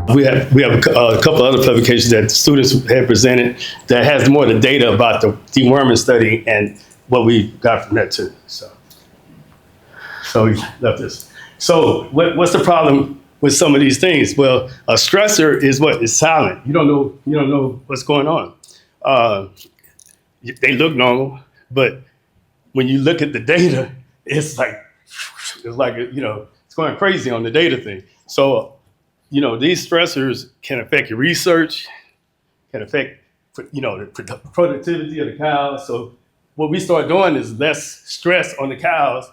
We have a couple other publications that students have presented that has more of the data about the deworming study and what we got from that too. So we left this. So what's the problem with some of these things? Well, a stressor is what is silent. You don't know what's going on. They look normal, but when you look at the data, it's like it's going crazy on the data thing. So these stressors can affect your research, can affect the productivity of the cows. So what we start doing is less stress on the cows.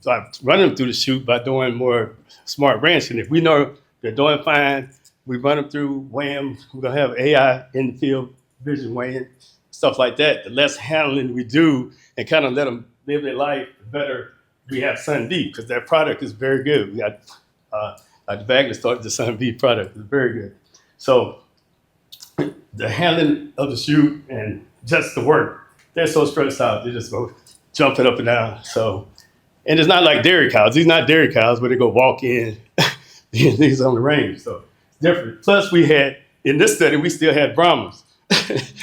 So I run them through the chute by doing more smart branching. If we know they're doing fine, we run them through, weigh them. We're gonna have AI in the field, vision weighing, stuff like that. The less handling we do and kind of let them live their life, the better we have Sun V, because that product is very good. We got the Wagner started the Sun V product. It's very good. So the handling of the chute and just the work, they're so stressed out. They just go jumping up and down. So, and it's not like dairy cows. These are not dairy cows where they go walk in. These on the range. So it's different. Plus we had, in this study, we still had Brahmas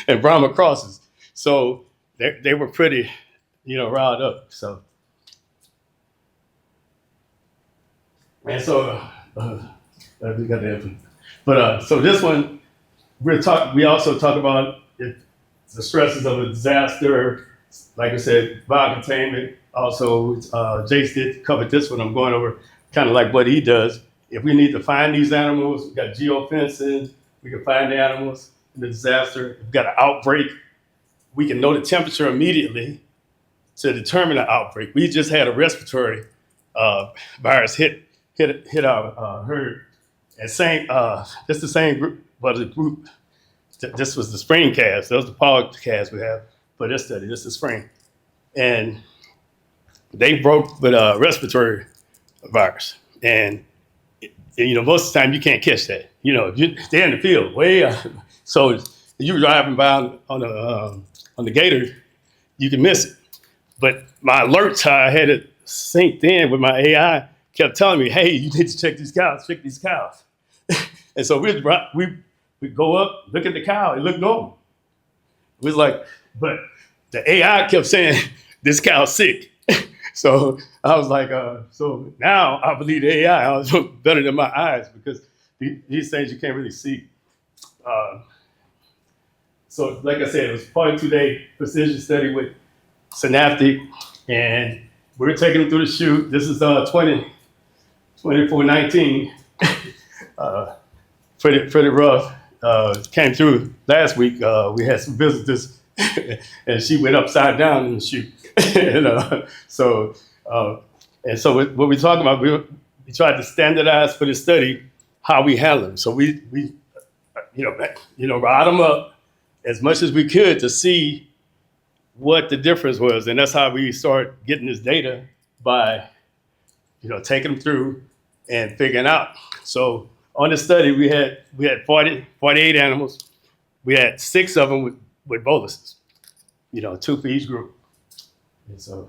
and Brahma crosses. So they were pretty, riled up. So, and so, we got the info. But so this one, we also talk about the stresses of a disaster, like I said, biocontainment. Also, Jace did cover this one. I'm going over kind of like what he does. If we need to find these animals, we got geofencing, we can find the animals in the disaster. If we've got an outbreak, we can know the temperature immediately to determine the outbreak. We just had a respiratory virus hit our herd. And this the same group, but the group, this was the spring calves. Those are the pod calves we have for this study. This is spring. And they broke with a respiratory virus. And most of the time you can't catch that. They're in the field, way out. So you driving by on the gator, you can miss it. But my alerts, how I had it synced in with my AI, kept telling me, hey, you need to check these cows. And so we go up, look at the cow, it looked normal. It was like, but the AI kept saying, this cow's sick. So I was like, so now I believe the AI was better than my eyes, because these things you can't really see. So like I said, it was a 42-day precision study with Synaptic, and we were taking them through the chute. This is 2419. Pretty rough. Came through last week. We had some visitors, and she went upside down in the chute. So what we talking about, we tried to standardize for the study how we handle them. So we rile them up as much as we could to see what the difference was, and that's how we start getting this data by taking them through and figuring out. So on this study, we had 48 animals. We had 6 of them with boluses, 2 for each group. And so